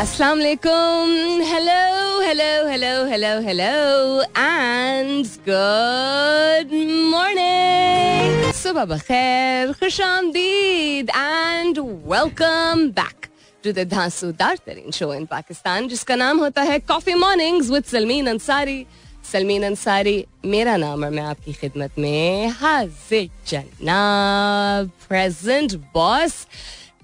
Assalamu alaikum. Hello, and good morning. Subah bakhair, khush aamdeed, and welcome back to the धांसूदार तरीन show in Pakistan, जिसका नाम होता है coffee mornings with Salmeen Ansari. Salmeen Ansari मेरा नाम और मैं आपकी खिदमत में हाजिर जनाब. Present boss.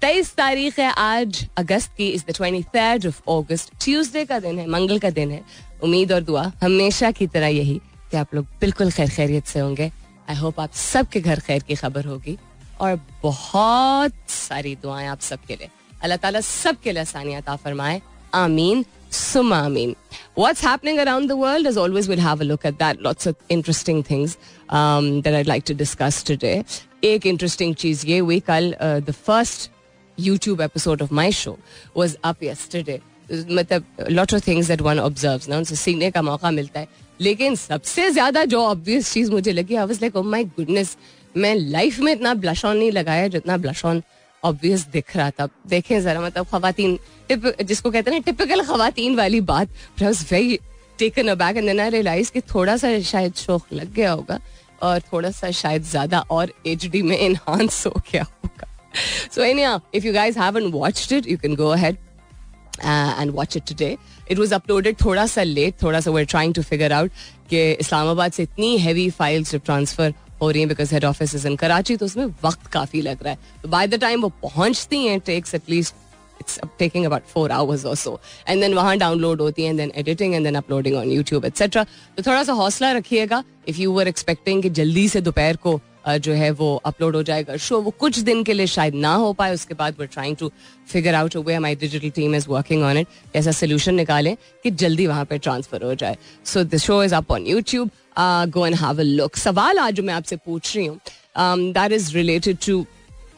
23 तारीख है आज अगस्त की. Is the 23rd of August. Tuesday का दिन है, मंगल का दिन है. उम्मीद और दुआ हमेशा की तरह यही कि आप लोग बिल्कुल खैर खैरियत से होंगे. आई होप आप सबके घर खैर की खबर होगी और बहुत सारी दुआएं आप सबके लिए. अल्लाह ताला सबके लिए आसानियां अता फरमाए. आमीन सुम्मा आमीन. What's happening around the world? As always, we'll have a look at that. Lots of interesting things that I'd like to discuss today. एक interesting चीज ये हुई कल. The first YouTube episode of my show was up yesterday. मतलब lot of things that one observes ना, उनसे सीखने का मौका मिलता है. लेकिन सबसे ज्यादा जो obvious चीज मुझे लगी, I was like, oh my goodness, मैं लाइफ में इतना ब्लश ऑन नहीं लगाया जितना ब्लश ऑन ऑब्वियस दिख रहा था. देखें जरा, मतलब खवातीन जिसको कहते हैं ना टिपिकल खवातीन वाली बात. I was very taken aback and then I realized कि थोड़ा सा शायद शौक लग गया होगा और थोड़ा सा शायद ज्यादा और HD में enhance हो गया होगा. So anyhow, if you guys haven't watched it, you can go ahead and watch it today. It was uploaded थोड़ा सा late, थोड़ा सा we're trying to figure out कि इस्लामाबाद से इतनी heavy files जब transfer हो रही हैं because head office is in Karachi, तो उसमें वक्त काफी लग रहा है. तो by the time वो पहुंचती हैं, takes at least it's taking about 4 hours or so, and then वहाँ download होती हैं, and then editing and then uploading on YouTube etc. तो थोड़ा सा हौसला रखिएगा. If you were expecting कि जल्दी से दोपहर को जो है वो अपलोड हो जाएगा शो, वो कुछ दिन के लिए शायद ना हो पाए. उसके बाद we're trying to figure out a way. My digital team is working on it. ऐसा solution निकालें कि जल्दी वहाँ पे ट्रांसफर हो जाए. So the show is up on YouTube. Go and have a look. सवाल आज जो मैं आपसे पूछ रही हूँ, that is related to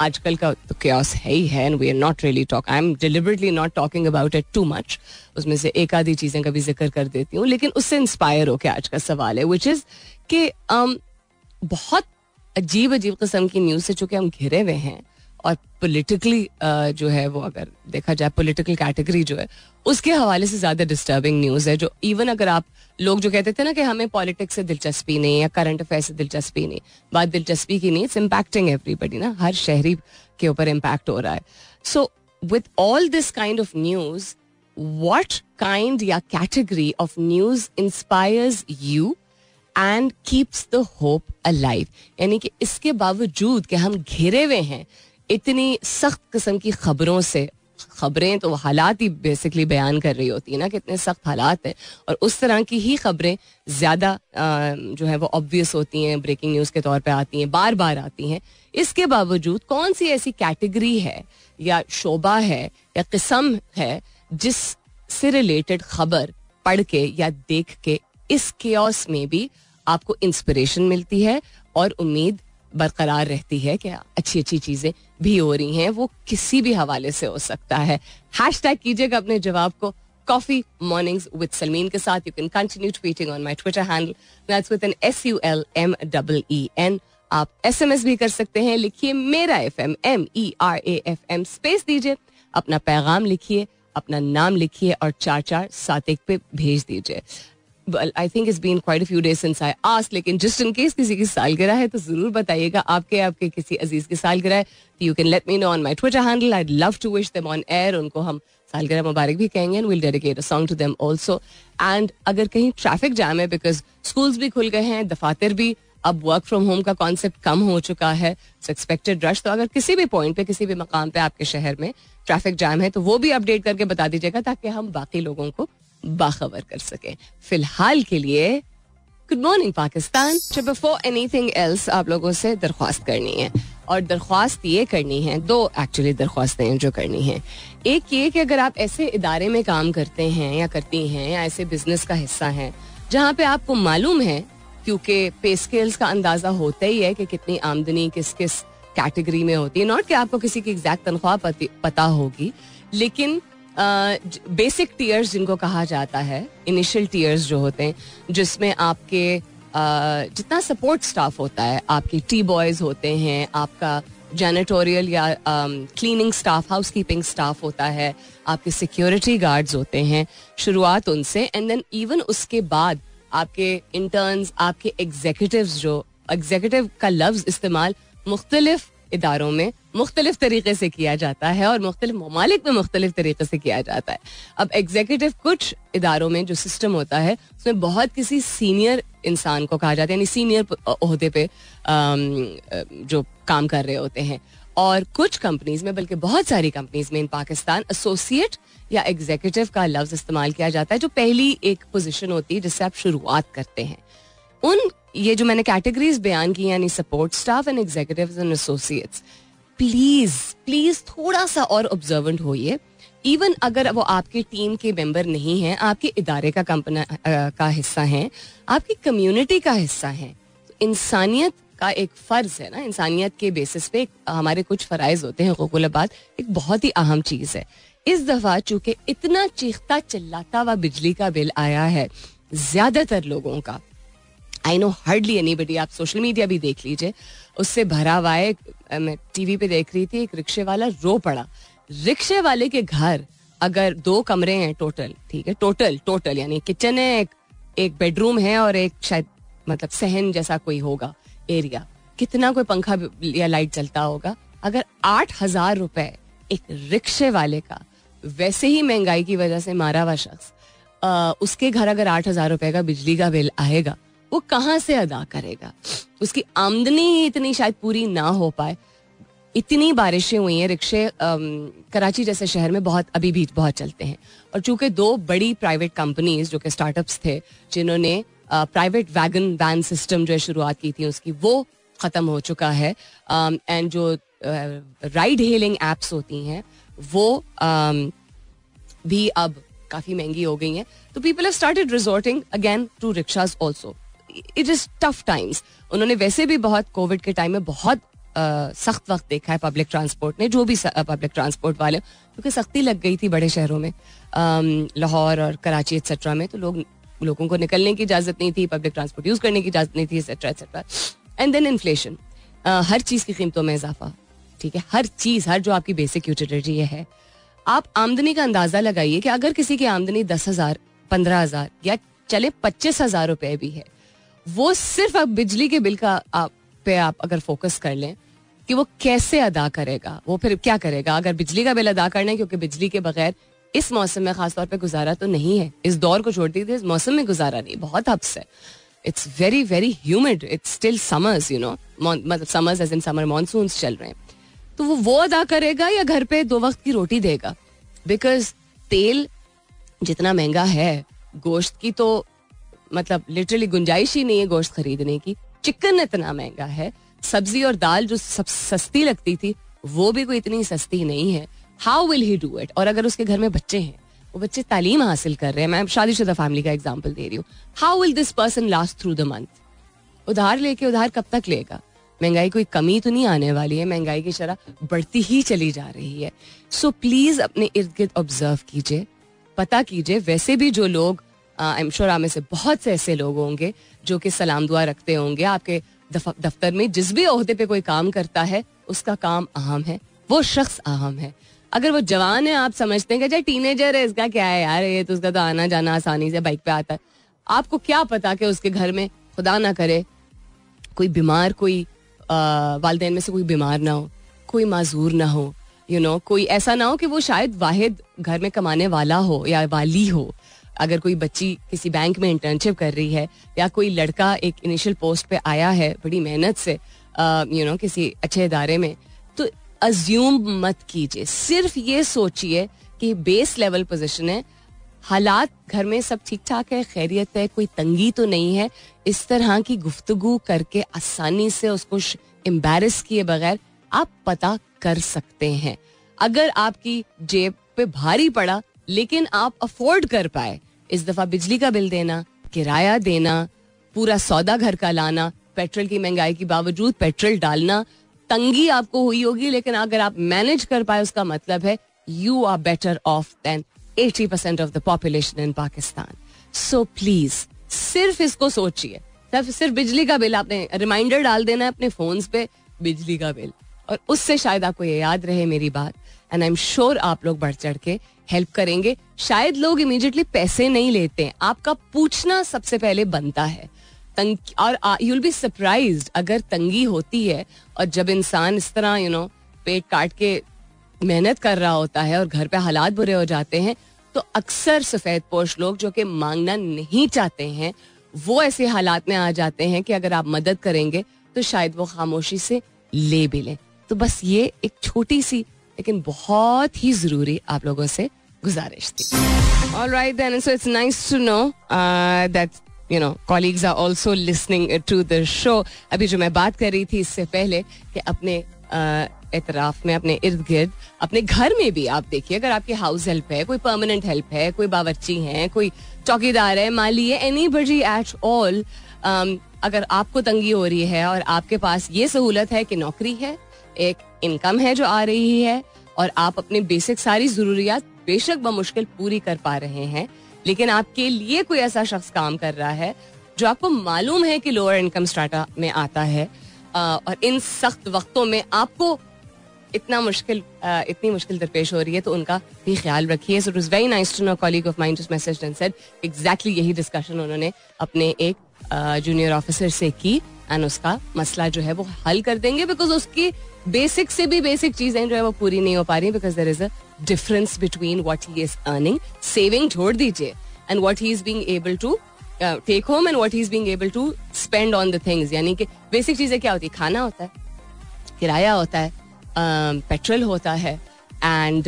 आजकल का तो chaos है ही है, and we are not really talking. I'm deliberately not talking about it too much. उसमें से एक आधी चीजें का भी जिक्र कर देती हूँ, लेकिन उससे इंस्पायर होकर आज का सवाल है, which is कि बहुत अजीब किस्म की न्यूज से चूंकि हम घिरे हुए हैं और पॉलिटिकली जो है वो अगर देखा जाए पॉलिटिकल कैटेगरी जो है उसके हवाले से ज्यादा डिस्टर्बिंग न्यूज है. जो इवन अगर आप लोग जो कहते थे ना कि हमें पॉलिटिक्स से दिलचस्पी नहीं या करंट अफेयर से दिलचस्पी नहीं, बात दिलचस्पी की नहीं. इट्स इम्पैक्टिंग एवरीबडी ना, हर शहरी के ऊपर इम्पैक्ट हो रहा है. So with all this kind of news, what kind या category of news inspires you and keeps the hope alive? यानी कि इसके बावजूद कि हम घिरे हुए हैं इतनी सख्त किस्म की खबरों से, खबरें तो हालात ही बेसिकली बयान कर रही होती है ना, कितने सख्त हालात हैं, और उस तरह की ही खबरें ज्यादा जो है वो ऑब्वियस होती हैं, ब्रेकिंग न्यूज के तौर पे आती हैं, बार बार आती हैं. इसके बावजूद कौन सी ऐसी कैटेगरी है या शोबा है या किस्म है जिससे रिलेटेड खबर पढ़ के या देख के इस केओस में भी आपको इंस्पिरेशन मिलती है और उम्मीद बरकरार रहती है कि अच्छी अच्छी चीजें भी हो रही हैं? वो किसी भी हवाले से हो सकता है. हैशटैग कीजिएगा अपने जवाब को कॉफी मॉर्निंग्स विद सलमीन के साथ. You can continue tweeting on my Twitter handle, that's with an SULMEEN. आप SMS भी कर सकते हैं. लिखिए मेरा FM, MERAFM, स्पेस दीजिए, अपना पैगाम लिखिए, अपना नाम लिखिए और 4471 पे भेज दीजिए. Well, I think it's been quite a few days since I asked, लेकिन just in case किसी की सालगिरह है तो जरूर बताइएगा. आपके किसी अजीज की सालगिरह है तो you can let me know on my Twitter handle. I'd love to wish them on air. उनको हम सालगिरह मुबारक भी कहेंगे and we'll dedicate a song to them also. And अगर कहीं ट्रैफिक जैम है because schools भी खुल गए हैं, दफातर भी, अब वर्क फ्रॉम होम का कॉन्सेप्ट कम हो चुका है, एक्सपेक्टेड रश, तो अगर किसी भी पॉइंट पे किसी भी मकाम पे आपके शहर में ट्रैफिक जैम है तो वो भी अपडेट करके बता दीजिएगा ताकि हम बाकी लोगों को बाखबर कर सके. फिलहाल के लिए good morning Pakistan. Before anything else आप लोगों से दरख्वास्त करनी है, और दरख्वास्त ये करनी है, दो एक्चुअली दरख्वास्तें हैं जो करनी है. एक ये कि अगर आप ऐसे इदारे में काम करते हैं या करती हैं या ऐसे बिजनेस का हिस्सा हैं जहाँ पे आपको मालूम है, क्योंकि पे स्केल्स का अंदाजा होता ही है कि कितनी आमदनी किस किस कैटेगरी में होती है, नॉट कि आपको किसी की एग्जैक्ट तनख्वाह पता होगी, लेकिन बेसिक टीयर्स जिनको कहा जाता है, इनिशियल टीयर्स जो होते हैं जिसमें आपके जितना सपोर्ट स्टाफ होता है, आपके टी बॉयज होते हैं, आपका जैनिटोरियल या cleaning staff, house keeping staff होता है, आपके सिक्योरिटी गार्ड्स होते हैं, शुरुआत उनसे, एंड देन इवन उसके बाद आपके इंटर्न्स, आपके एग्जीक्यूटिव्स, जो एग्जीक्यूटिव का लफ्ज इस्तेमाल मुख्तलिफ इदारों में मुख्तलिफ तरीके से किया जाता है और मुख्तलिफ ममालिक में मुख्तलिफ तरीके से किया जाता है. अब एग्जीक्यूटिव कुछ इदारों में जो सिस्टम होता है उसमें बहुत किसी सीनियर इंसान को कहा जाता है, यानी सीनियर ओहदे पे जो काम कर रहे होते हैं, और कुछ कंपनीज में, बल्कि बहुत सारी कंपनीज में इन पाकिस्तान, एसोसिएट या एग्जीक्यूटिव का लफ्ज इस्तेमाल किया जाता है, जो पहली एक पोजीशन होती है जिससे आप शुरुआत करते हैं. उन ये जो मैंने कैटेगरीज बयान की, यानी support staff and executives and associates, please please थोड़ा सा और ऑब्जर्वेंट होइए. इवन अगर वो आपकी टीम के मेंबर नहीं हैं, आपके इदारे का का हिस्सा हैं, आपकी कम्युनिटी का हिस्सा हैं, तो इंसानियत का एक फर्ज है ना, इंसानियत के बेसिस पे हमारे कुछ फराइज होते हैं. हुकूकुल बात एक बहुत ही अहम चीज है. इस दफा चूंकि इतना चीखता चिल्लाता हुआ बिजली का बिल आया है ज्यादातर लोगों का, आई नो हार्डली एनीबडी, आप सोशल मीडिया भी देख लीजिए, उससे भरा हुआ है. मैं टीवी पे देख रही थी, एक रिक्शे वाला रो पड़ा. रिक्शे वाले के घर अगर 2 कमरे हैं टोटल, ठीक है, टोटल यानी किचन है, एक बेडरूम है और एक शायद मतलब सहन जैसा कोई होगा एरिया, कितना कोई पंखा या लाइट चलता होगा. अगर 8,000 रुपए एक रिक्शे वाले का, वैसे ही महंगाई की वजह से मारा हुआ शख्स, उसके घर अगर 8,000 रुपए का बिजली का बिल आएगा, वो कहाँ से अदा करेगा? उसकी आमदनी ही इतनी शायद पूरी ना हो पाए. इतनी बारिशें हुई हैं, रिक्शे कराची जैसे शहर में अभी भी बहुत चलते हैं. और चूंकि 2 बड़ी प्राइवेट कंपनीज जो कि स्टार्टअप्स थे, जिन्होंने प्राइवेट वैन सिस्टम जो है शुरुआत की थी उसकी, वो खत्म हो चुका है. एंड जो राइड हेलिंग एप्स होती हैं वो भी अब काफी महंगी हो गई हैं. तो people have started resorting again to rickshaws also. It is tough times. उन्होंने वैसे भी बहुत कोविड के टाइम में बहुत सख्त वक्त देखा है पब्लिक ट्रांसपोर्ट ने, जो भी पब्लिक ट्रांसपोर्ट वाले, क्योंकि सख्ती लग गई थी बड़े शहरों में, लाहौर और कराची एक्सेट्रा में, तो लोगों को निकलने की इजाजत नहीं थी, पब्लिक ट्रांसपोर्ट यूज करने की इजाजत नहीं थी, etcetera etcetera. And then inflation, हर चीज की कीमतों में इजाफा, ठीक है, हर चीज, हर जो आपकी बेसिक यूटिलिटी है. आप आमदनी का अंदाजा लगाइए कि अगर किसी की आमदनी 10,000, 15,000 या चले 25,000 रुपए भी है, वो सिर्फ अब बिजली के बिल का पे आप अगर फोकस कर लें कि वो कैसे अदा करेगा, वो फिर क्या करेगा. अगर बिजली का बिल अदा करना है, क्योंकि बिजली के बगैर इस मौसम में खासतौर पे गुजारा तो नहीं है, इस दौर को छोड़ दीजिए, इस मौसम में गुजारा नहीं, बहुत हब्स है. It's very very humid, it's still summers, you know, मतलब summers as in summer monsoons चल रहे हैं. तो वो अदा करेगा या घर पे 2 वक्त की रोटी देगा? बिकॉज तेल जितना महंगा है, गोश्त की तो मतलब लिटरली गुंजाइश ही नहीं है गोश्त खरीदने की. चिकन इतना महंगा है, सब्जी और दाल जो सब सस्ती लगती थी वो भी कोई इतनी सस्ती नहीं है. How will he do it? और अगर उसके घर में बच्चे हैं, वो बच्चे तालीम हासिल कर रहे हैं, मैं शादीशुदा फैमिली का एग्जांपल दे रही हूँ, how will this person last through the month? उधार लेके उधार कब तक लेगा? महंगाई कोई कमी तो नहीं आने वाली है, महंगाई की शरह बढ़ती ही चली जा रही है. सो प्लीज अपने इर्द गिर्द ऑब्जर्व कीजिए, पता कीजिए. वैसे भी जो लोग, आई एम श्योर आप में से बहुत से ऐसे लोग होंगे जो कि सलाम दुआ रखते होंगे, आपके दफ्तर में जिस भी ओहदे पे कोई काम करता है उसका काम अहम है, वो शख्स अहम है. अगर वो जवान है, आप समझते हैं कि चाहे टीनेजर है, इसका क्या है यार, ये तो उसका तो आना जाना आसानी से बाइक पे आता है. आपको क्या पता कि उसके घर में खुदा ना करे कोई बीमार, कोई वालिदैन में से कोई बीमार ना हो, कोई माजूर ना हो, यू नो, कोई ऐसा ना हो कि वो शायद वाहिद घर में कमाने वाला हो या वाली हो. अगर कोई बच्ची किसी बैंक में इंटर्नशिप कर रही है, या कोई लड़का एक इनिशियल पोस्ट पे आया है बड़ी मेहनत से, यू नो, किसी अच्छे इदारे में, तो अज्यूम मत कीजिए. सिर्फ ये सोचिए कि बेस लेवल पोजीशन है, हालात घर में सब ठीक ठाक है, खैरियत है, कोई तंगी तो नहीं है. इस तरह की गुफ्तगू करके आसानी से उसको एम्बैरस किए बगैर आप पता कर सकते हैं. अगर आपकी जेब पे भारी पड़ा लेकिन आप अफोर्ड कर पाए, इस दफा बिजली का बिल देना, किराया देना, पूरा सौदा घर का लाना, पेट्रोल की महंगाई के बावजूद पेट्रोल डालना, तंगी आपको हुई होगी, लेकिन अगर आप मैनेज कर पाए, उसका मतलब है you are better off than 80% of the population in Pakistan. So please सिर्फ इसको सोचिए. सिर्फ बिजली का बिल, आपने रिमाइंडर डाल देना है अपने फोन्स पे, बिजली का बिल, और उससे शायद आपको ये याद रहे मेरी बात, एंड आई एम श्योर आप लोग बढ़ चढ़ के हेल्प करेंगे. शायद लोग इमीडिएटली पैसे नहीं लेते हैं, आपका पूछना सबसे पहले बनता है. और यू विल बी सरप्राइज्ड अगर तंगी होती है और जब इंसान इस तरह पेट काट के मेहनत कर रहा होता है और घर पे हालात बुरे हो जाते हैं, तो अक्सर सफेद पोश लोग जो कि मांगना नहीं चाहते हैं वो ऐसे हालात में आ जाते हैं कि अगर आप मदद करेंगे तो शायद वो खामोशी से ले भी लें. तो बस ये एक छोटी सी लेकिन बहुत ही जरूरी आप लोगों से गुजारिश थी. Alright then, so it's nice to know that colleagues are also listening to the show. अभी जो मैं बात कर रही थी इससे पहले कि अपने एतराफ में, अपने इर्द गिर्द, अपने घर में भी आप देखिए, अगर आपके हाउस हेल्प है, कोई परमानेंट हेल्प है, कोई बावर्ची है, कोई चौकीदार है, माली है, एनीबडी एट ऑल, अगर आपको तंगी हो रही है और आपके पास ये सहूलत है कि नौकरी है, एक इनकम है जो आ रही है और आप अपनी बेसिक सारी जरूरियात बेशक बमुश्किल पूरी कर पा रहे हैं, लेकिन आपके लिए कोई ऐसा शख्स काम कर रहा है जो आपको मालूम है कि लोअर इनकम स्ट्राटा में आता है और इन सख्त वक्तों में आपको इतनी मुश्किल दरपेश हो रही है, तो उनका भी ख्याल रखिए. So it was very nice to know colleague of mine just messaged and said exactly यही डिस्कशन उन्होंने अपने एक जूनियर ऑफिसर से की एंड उसका मसला जो है वो हल कर देंगे, बिकॉज उसकी बेसिक से भी बेसिक चीजें जो है वो पूरी नहीं हो पा रही, because there is a difference between what he is earning, saving छोड़ दीजिए, and what he is being able to take home and what he is being able to spend on the things. यानी कि basic चीजें क्या होती है? खाना होता है, किराया होता है, पेट्रोल होता है, एंड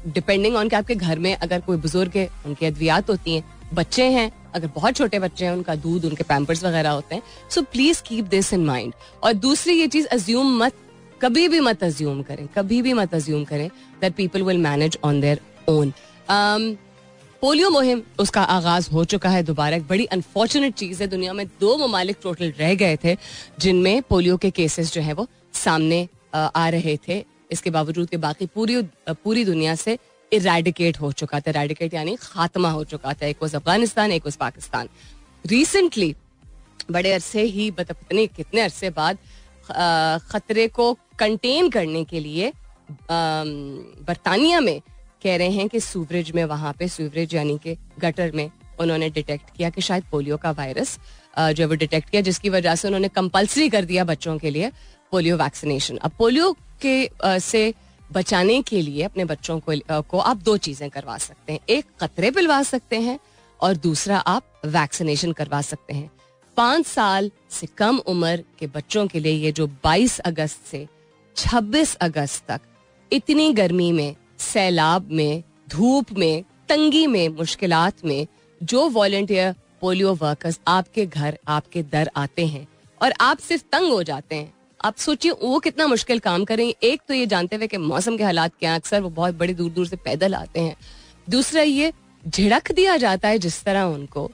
डिपेंडिंग ऑन कि आपके घर में अगर कोई बुजुर्ग है उनकी अद्वियात होती हैं, बच्चे हैं अगर बहुत छोटे बच्चे हैं उनका दूध, उनके पैम्पर्स वगैरह होते हैं. So please keep this in mind. और दूसरी ये चीज कभी भी मत अज्यूम करें that people will manage on their own. Polio मुहिम उसका आगाज हो चुका है दोबारा. एक बड़ी अनफॉर्चुनेट चीज है, दुनिया में 2 ममालिक टोटल रह गए थे जिनमें पोलियो के केसेस जो है वो सामने आ रहे थे. इसके बावजूद कि बाकी पूरी दुनिया से इरेडिकेट हो चुका था. इरेडिकेट यानी खात्मा हो चुका था. एक वॉज अफगानिस्तान, एक वॉज पाकिस्तान. रिसेंटली बड़े अरसे ही कितने अरसे बाद खतरे को कंटेन करने के लिए बरतानिया में कह रहे हैं कि सूवरेज में, वहां पे सूवरेज यानी कि गटर में उन्होंने डिटेक्ट किया कि शायद पोलियो का वायरस जो वो डिटेक्ट किया, जिसकी वजह से उन्होंने कंपल्सरी कर दिया बच्चों के लिए पोलियो वैक्सीनेशन. अब पोलियो के से बचाने के लिए अपने बच्चों को आप 2 चीजें करवा सकते हैं. एक कतरे पिलवा सकते हैं और दूसरा आप वैक्सीनेशन करवा सकते हैं. 5 साल से कम उम्र के बच्चों के लिए ये जो 22 अगस्त से 26 अगस्त तक इतनी गर्मी में, सैलाब में, धूप में, तंगी में, मुश्किलात में जो वॉलंटियर पोलियो वर्कर्स आपके घर, आपके दर आते हैं और आप सिर्फ तंग हो जाते हैं. आप सोचिए वो कितना मुश्किल काम करेंगे. एक तो ये जानते हुए कि मौसम के हालात क्या, अक्सर वो बहुत बड़ी दूर दूर से पैदल आते हैं. दूसरा ये झिड़क दिया जाता है जिस तरह उनको,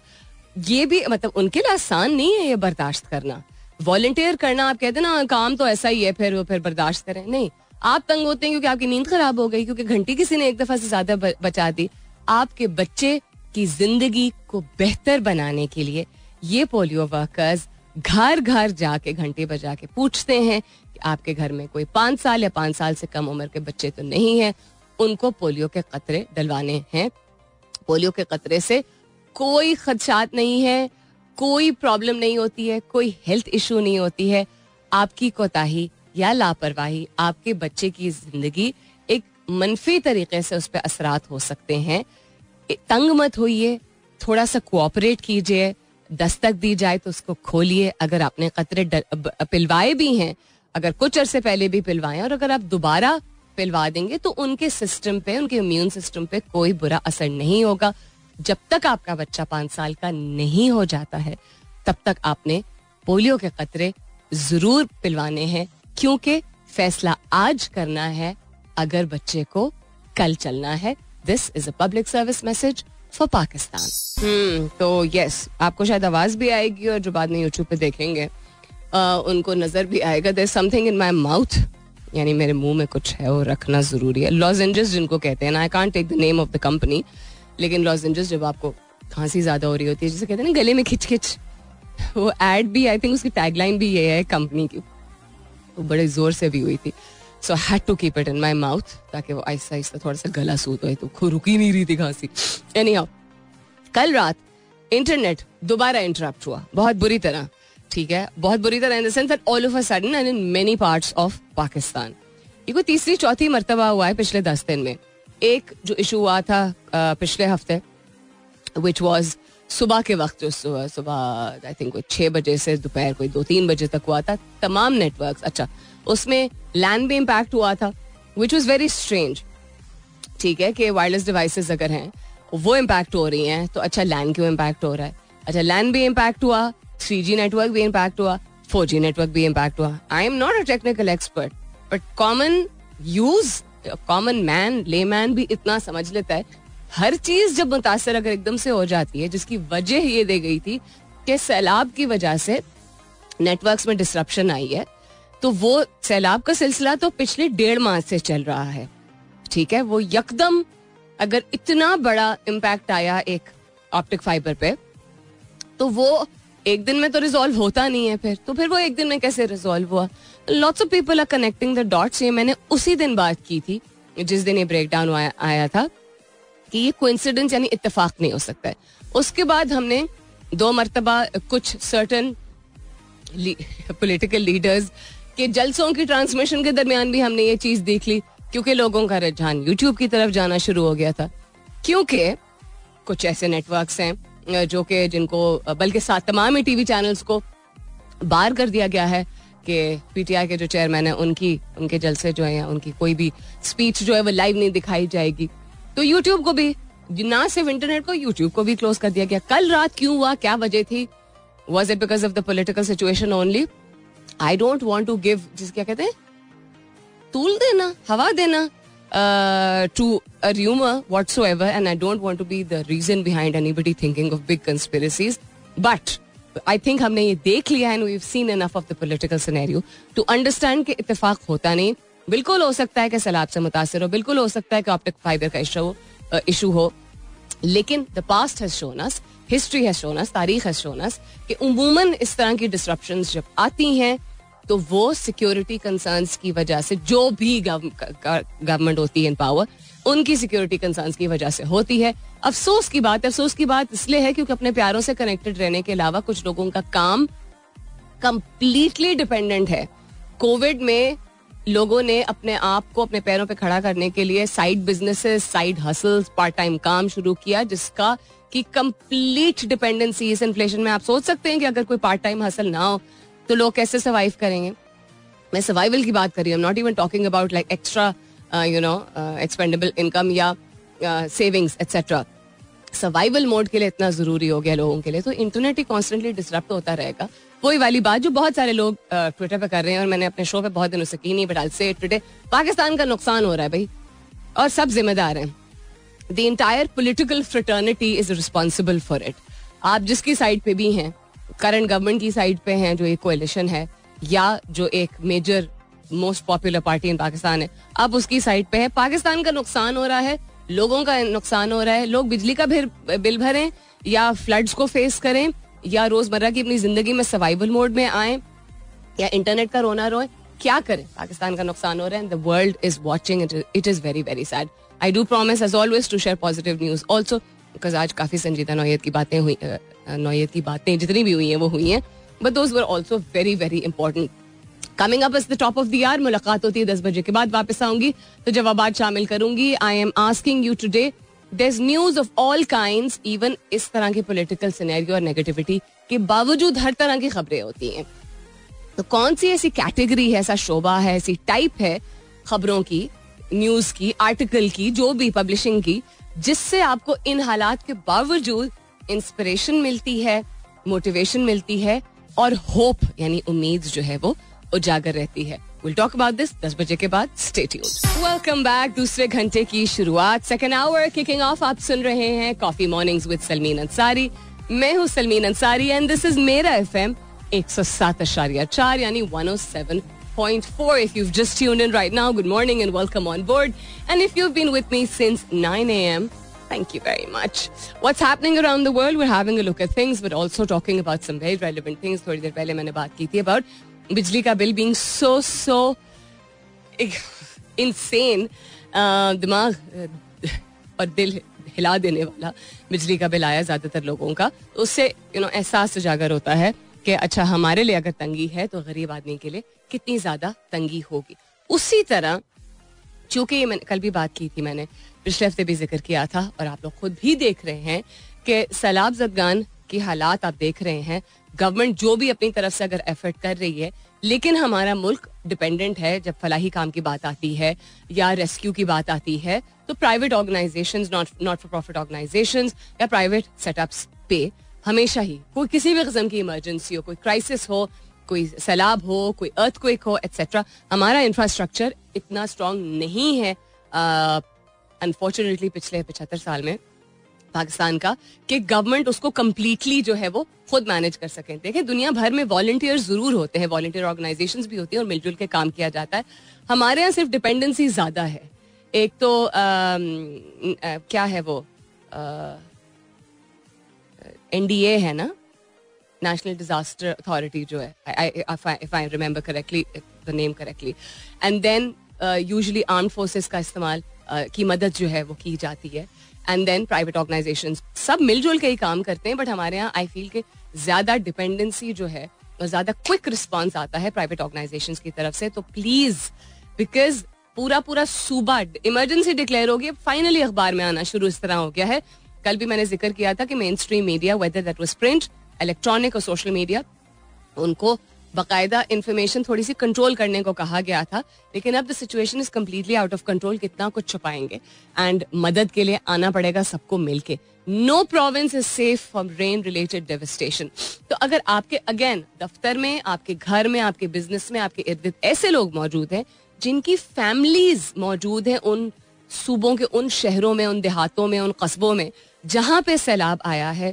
ये भी मतलब उनके लिए आसान नहीं है ये बर्दाश्त करना. वॉलंटियर करना, आप कहते हैं ना काम तो ऐसा ही है, फिर बर्दाश्त करें. नहीं, आप तंग होते हैं क्योंकि आपकी नींद खराब हो गई, क्योंकि घंटी किसी ने एक दफा से ज्यादा बचा दी. आपके बच्चे की जिंदगी को बेहतर बनाने के लिए ये पोलियो वर्कर्स घर घर जाके घंटे बजा के पूछते हैं कि आपके घर में कोई 5 साल या 5 साल से कम उम्र के बच्चे तो नहीं है, उनको पोलियो के कतरे डलवाने हैं. पोलियो के कतरे से कोई खदशात नहीं है, कोई प्रॉब्लम नहीं होती है, कोई हेल्थ इशू नहीं होती है. आपकी कोताही या लापरवाही आपके बच्चे की जिंदगी एक मनफी तरीके से उस पर असरात हो सकते हैं. तंग मत होइए, थोड़ा सा कोऑपरेट कीजिए. दस्तक दी जाए तो उसको खोलिए. अगर आपने कतरे पिलवाए भी हैं, अगर कुछ अरसे पहले भी पिलवाएं, और अगर आप दोबारा पिलवा देंगे तो उनके सिस्टम पे, उनके इम्यून सिस्टम पे कोई बुरा असर नहीं होगा. जब तक आपका बच्चा 5 साल का नहीं हो जाता है तब तक आपने पोलियो के कतरे जरूर पिलवाने हैं, क्योंकि फैसला आज करना है अगर बच्चे को कल चलना है. This is a public service message for Pakistan. तो यस, आपको शायद आवाज भी आएगी और जो बाद में यूट्यूब पे देखेंगे उनको नजर भी आएगा. There is something in my mouth, यानी मेरे मुंह में कुछ है, वो रखना जरूरी है. लॉजेंजेस जिनको कहते हैं ना, I can't take the name of the company, लेकिन लॉजेंजेस जब आपको खांसी ज्यादा हो रही होती है, जिसे कहते हैं ना गले में खिच खिच, वो एड भी, आई थिंक उसकी टैगलाइन भी ये है कंपनी की, वो बड़े जोर से भी हुई थी. So I had to keep it in my mouth ताकि वो आहिस्ता आहिस्ता थोड़ा सा गला सूत हो, तो रुक ही नहीं रही थी खांसी. एनीहाउ, कल रात इंटरनेट दोबारा इंटरप्ट हुआ बहुत बुरी तरह. ठीक है, बहुत बुरी तरह in the sense that all of a sudden and in many parts of Pakistan. ये कोई तीसरी चौथी मर्तबा हुआ है पिछले 10 दिन में. एक जो इशू हुआ था पिछले हफ्ते, विच वॉज सुबह के वक्त, जो सुबह आई थिंक 6 बजे से दोपहर कोई 2-3 बजे तक हुआ था तमाम नेटवर्क्स. अच्छा, उसमें लैंड भी इम्पैक्ट हुआ था, विच वॉज वेरी स्ट्रेंज. ठीक है कि वायरलेस डिवाइसेस अगर हैं वो इम्पैक्ट हो रही हैं, तो अच्छा लैंड क्यों इम्पैक्ट हो रहा है? अच्छा, लैंड भी इम्पैक्ट हुआ, 3G नेटवर्क भी इम्पैक्ट हुआ, 4G नेटवर्क भी इम्पैक्ट हुआ. आई am not a technical expert, but common man, layman भी इतना समझ लेता है. हर चीज जब मुतासर अगर एकदम से हो जाती है, जिसकी वजह ये दी गई थी कि सैलाब की वजह से नेटवर्क्स में डिसरप्शन आई है, तो वो सैलाब का सिलसिला तो पिछले 1.5 माह से चल रहा है. ठीक है, वो यकदम अगर इतना बड़ा इम्पैक्ट आया एक ऑप्टिक फाइबर पे, तो वो एक दिन में तो रिजॉल्व होता नहीं है. फिर वो एक दिन में कैसे रिजॉल्व हुआ? Lots of people are connecting the dots. ये मैंने उसी दिन बात की थी जिस दिन ये ब्रेक डाउन आया था कि ये कोइंसिडेंस यानी इत्तेफाक नहीं हो सकता है. उसके बाद हमने 2 मरतबा कुछ सर्टन पॉलिटिकल लीडर्स के जलसों की ट्रांसमिशन के दरमियान भी हमने ये चीज देख ली, क्योंकि लोगों का रुझान यूट्यूब की तरफ जाना शुरू हो गया था. क्योंकि कुछ ऐसे नेटवर्क्स हैं जो कि जिनको बल्कि साथ तमाम ही टीवी चैनल्स को बार कर दिया गया है कि पीटीआई के जो चेयरमैन है उनके जलसे जो है, उनकी कोई भी स्पीच जो है वो लाइव नहीं दिखाई जाएगी. तो यूट्यूब को भी, ना सिर्फ इंटरनेट को, यूट्यूब को भी क्लोज कर दिया गया. कल रात क्यों हुआ, क्या वजह थी? Was it because of the political situation only? I don't want to give, जिस क्या कहते हैं, तूल देना, हवा देना to a rumor whatsoever, and I don't want to be the reason behind anybody thinking of big conspiracies, but I think हमने ये देख लिया है and we've seen enough of the political scenario to understand कि इत्तेफाक होता नहीं. बिल्कुल हो सकता है कि सैलाब से मुतासिर हो, बिल्कुल हो सकता है कि ऑप्टिक फाइबर का इशू हो, लेकिन the past has shown us, history has shown us, तारीख has shown us कि उमूमन इस तरह की disruptions जब आती हैं तो वो सिक्योरिटी कंसर्न्स की वजह से, जो भी गवर्नमेंट होती है इन पावर, उनकी सिक्योरिटी कंसर्न्स की वजह से होती है. अफसोस की बात इसलिए है क्योंकि अपने प्यारों से कनेक्टेड रहने के अलावा कुछ लोगों का काम कंप्लीटली डिपेंडेंट है. कोविड में लोगों ने अपने आप को अपने पैरों पे खड़ा करने के लिए side businesses, side hustles, part time काम शुरू किया, जिसका की कंप्लीट डिपेंडेंसी इस इन्फ्लेशन में. आप सोच सकते हैं कि अगर कोई पार्ट टाइम हसल ना हो तो लोग कैसे सर्वाइव करेंगे. मैं सर्वाइवल की बात कर रही हूँ, not even talking about like extra expendable income या सेविंग्स एटसेट्रा. सर्वाइवल मोड के लिए इतना जरूरी हो गया लोगों के लिए, तो इंटरनेट ही कॉन्स्टेंटली डिसरप्ट होता रहेगा. वही वाली बात जो बहुत सारे लोग ट्विटर पे कर रहे हैं, और मैंने अपने शो पे बहुत दिनों से की नहीं, बट आई से टुडे, पाकिस्तान का नुकसान हो रहा है भाई, और सब जिम्मेदार हैं. The entire political fraternity is responsible for it. आप जिसकी साइड पे भी हैं, करंट गवर्नमेंट की साइड पे हैं जो एक कोalition है, या जो एक major most popular party in Pakistan है, आप उसकी साइड पे है. पाकिस्तान का नुकसान हो रहा है, लोगों का नुकसान हो रहा है. लोग बिजली का बिल भरें, या फ्लड्स को फेस करें, या रोजमर्रा की अपनी जिंदगी में सर्वाइवल मोड में आए, या इंटरनेट का रोना रोए, क्या करें? पाकिस्तान का नुकसान हो रहा है. The world is watching it is very very sad. I do promise as always to share positive news also, because आज काफी संजीदा नौयत की बातें हुई, नौयत की बातें जितनी भी हुई हैं वो हुई हैं, but those were also very very important. Coming up is the top of the hour. मुलाकात होती है 10 बजे के बाद. वापस आऊंगी तो जवाबात शामिल करूंगी. I am asking you today, there is news of all kinds, even इस तरह की पॉलिटिकल सिनेरियो और नेगेटिविटी के बावजूद हर तरह की खबरें होती हैं. तो कौन सी ऐसी कैटेगरी है, ऐसा शोबा है, ऐसी टाइप है खबरों की, न्यूज की, आर्टिकल की, जो भी पब्लिशिंग की, जिससे आपको इन हालात के बावजूद इंस्पिरेशन मिलती है, मोटिवेशन मिलती है, और होप यानी उम्मीद जो है वो उजागर रहती है. We'll talk about this 10 बजे के बाद. Stay tuned. Welcome back. दूसरे घंटे की शुरुआत, सेकेंड आवर kicking off. आप सुन रहे हैं coffee mornings with Salmeen Ansari. मैं हूँ Salmeen Ansari and this is मेरा FM 107.4 यानी 107.4. If you've just tuned in right now, good morning and welcome on board. And if you've been with me since 9 a.m., thank you very much. What's happening around the world? We're having a look at things, but also talking about some very relevant things. थोड़ी देर पहले मैंने बात की थी about बिजली का bill being so एक insane दिमाग और दिल हिला देने वाला बिजली का बिल आया ज्यादातर लोगों का. तो उससे एहसास उजागर होता है कि अच्छा हमारे लिए अगर तंगी है तो गरीब आदमी के लिए कितनी ज्यादा तंगी होगी. उसी तरह चूंकि मैंने कल भी बात की थी, मैंने पिछले हफ्ते भी जिक्र किया था और आप लोग खुद भी देख रहे हैं कि सैलाब ज़दगान की हालात आप देख रहे हैं. गवर्नमेंट जो भी अपनी तरफ से अगर एफर्ट कर रही है, लेकिन हमारा मुल्क डिपेंडेंट है जब फलाही काम की बात आती है या रेस्क्यू की बात आती है तो private organisations, not for profit organisations या प्राइवेट सेटअप्स पे हमेशा ही कोई किसी भी किस्म की इमरजेंसी हो, कोई क्राइसिस हो, कोई सैलाब हो, कोई अर्थक्वेक हो एटसेट्रा, हमारा इंफ्रास्ट्रक्चर इतना स्ट्रांग नहीं है अनफॉर्चुनेटली पिछले 75 साल में पाकिस्तान का कि गवर्नमेंट उसको कंप्लीटली जो है वो खुद मैनेज कर सकें. देखें दुनिया भर में वॉलंटियर्स जरूर होते हैं, वॉलंटियर ऑर्गेनाइजेशंस भी होती हैं और मिलजुल के काम किया जाता है. हमारे यहाँ सिर्फ डिपेंडेंसी ज्यादा है. एक तो क्या है वो NDA है ना, नेशनल डिजास्टर अथॉरिटी जो है, if I remember correctly the name correctly, and then usually armed forces का इस्तेमाल की मदद जो है वो की जाती है, एंड देन प्राइवेट ऑर्गेनाइजेशंस सब मिलजुल के ही काम करते हैं. बट हमारे यहाँ आई फील के ज्यादा डिपेंडेंसी जो है और ज्यादा क्विक रिस्पॉन्स आता है प्राइवेट ऑर्गेनाइजेशंस की तरफ से. तो प्लीज, बिकॉज पूरा सूबा इमरजेंसी डिक्लेयर हो गया, फाइनली अखबार में आना शुरू इस तरह हो गया है. कल भी मैंने जिक्र किया था कि main stream media, whether that was print, electronic और सोशल मीडिया, उनको बाकायदा इंफॉर्मेशन थोड़ी सी कंट्रोल करने को कहा गया था. लेकिन अब the situation is completely out of control. कितना कुछ छुपाएंगे, एंड मदद के लिए आना पड़ेगा सबको मिलके. No province is safe from rain related devastation. तो अगर आपके अगेन दफ्तर में, आपके घर में, आपके बिजनेस में, आपके इर्द गिर्द ऐसे लोग मौजूद हैं जिनकी फैमिलीज मौजूद हैं उन सूबों के, उन शहरों में, उन देहातों में, उन कस्बों में जहां पे सैलाब आया है,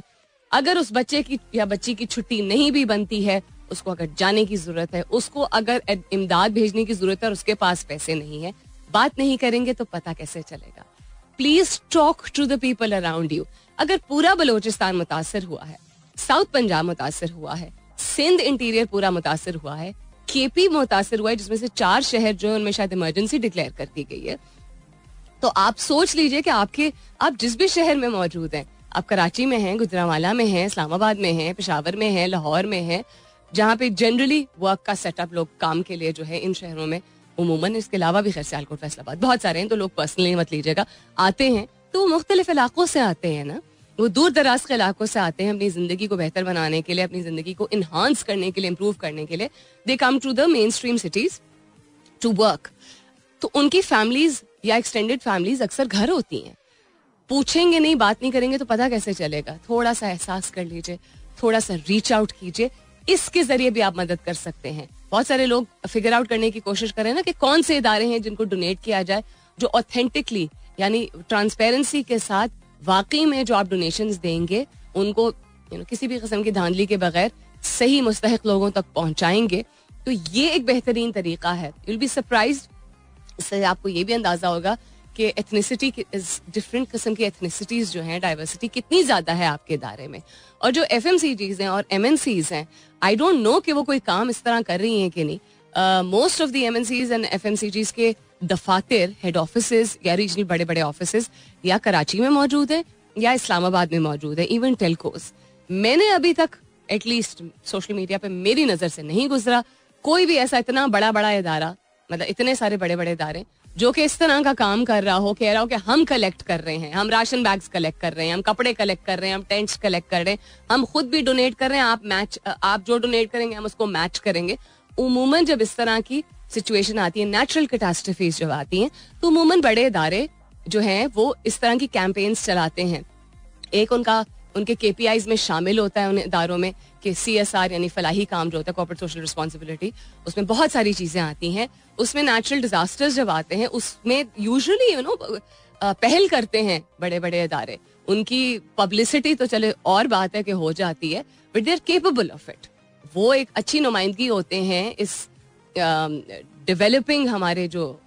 अगर उस बच्चे की या बच्ची की छुट्टी नहीं भी बनती है, उसको अगर जाने की जरूरत है, उसको अगर इमदाद भेजने की जरूरत है और उसके पास पैसे नहीं है, बात नहीं करेंगे तो पता कैसे चलेगा. Please talk to the people around you. अगर पूरा बलोचिस्तान मुतासर हुआ है, साउथ पंजाब मुतासर हुआ है, सिंध इंटीरियर पूरा मुतासर हुआ है, KP मुतासर हुआ है, जिसमें से 4 शहर जो है उनमें शायद इमरजेंसी डिक्लेयर कर दी गई है. तो आप सोच लीजिए कि आप जिस भी शहर में मौजूद हैं, आप कराची में हैं, गुजरांवाला में हैं, इस्लामाबाद में हैं, पेशावर में हैं, लाहौर में हैं, जहाँ पे जनरली वर्क का सेटअप लोग काम के लिए जो है इन शहरों में उमूमन, इसके अलावा भी खैर सियालकोट, फैसलाबाद बहुत सारे हैं, तो लोग पर्सनली मत लीजिएगा, आते हैं तो वो मुख्तलिफ इलाकों से आते हैं ना, वो दूर दराज के इलाकों से आते हैं अपनी जिंदगी को बेहतर बनाने के लिए, अपनी जिंदगी को इन्हांस करने के लिए, इम्प्रूव करने के लिए. They come to the mainstream cities to work. तो उनकी फैमिलीज या एक्सटेंडेड फैमिलीज अक्सर घर होती हैं. पूछेंगे नहीं, बात नहीं करेंगे तो पता कैसे चलेगा. थोड़ा सा एहसास कर लीजिए, थोड़ा सा रीच आउट कीजिए, इसके जरिए भी आप मदद कर सकते हैं. बहुत सारे लोग फिगर आउट करने की कोशिश करें ना कि कौन से इदारे हैं जिनको डोनेट किया जाए, जो ऑथेंटिकली यानी ट्रांसपेरेंसी के साथ वाकई में जो आप डोनेशंस देंगे उनको किसी भी किस्म की धांधली के बगैर सही मुस्तहिक लोगों तक पहुंचाएंगे. तो ये एक बेहतरीन तरीका है. You will be surprised. इससे आपको ये भी अंदाजा होगा कि एथनिसिटी, डिफरेंट किस्म की एथनिसिटीज जो हैं, डाइवर्सिटी कितनी ज्यादा है आपके इदारे में. और जो FMCGs हैं और MNCs हैं, आई डोंट नो कि वो कोई काम इस तरह कर रही हैं कि नहीं. Most of the MNCs and FMCGs के दफातर, हेड ऑफिसेज या रीजनल बड़े बड़े ऑफिसेज या कराची में मौजूद है या इस्लामाबाद में मौजूद है. इवन टेलकोस, मैंने अभी तक एटलीस्ट सोशल मीडिया पे मेरी नजर से नहीं गुजरा कोई भी ऐसा इतना बड़ा इदारा, मतलब इतने सारे बड़े बड़े इदारे जो कि इस तरह का काम कर रहा हो, कह रहा हो कि हम कलेक्ट कर रहे हैं, हम राशन बैग्स कलेक्ट कर रहे हैं, हम कपड़े कलेक्ट कर रहे हैं, हम टेंट्स कलेक्ट कर रहे हैं, हम खुद भी डोनेट कर रहे हैं, आप जो डोनेट करेंगे हम उसको मैच करेंगे. उमूमन जब इस तरह की सिचुएशन आती है, नेचुरल कैटास्ट्रोफीज जब आती हैं, तो उमूमन बड़े इदारे जो हैं वो इस तरह की कैंपेन्स चलाते हैं. एक उनके KPIs में शामिल होता है उन इदारों में कि CSR यानी फलाही काम जो होता है, कॉर्पोरेट सोशल रिस्पॉन्सिबिलिटी, उसमें बहुत सारी चीजें आती हैं. उसमें नेचुरल डिजास्टर्स जब आते हैं उसमें यूजुअली पहल करते हैं बड़े बड़े इदारे. उनकी पब्लिसिटी तो चले और बात है कि हो जाती है, but they are capable of it. वो एक अच्छी नुमाइंदगी होते हैं इस डेवलपिंग हमारे जो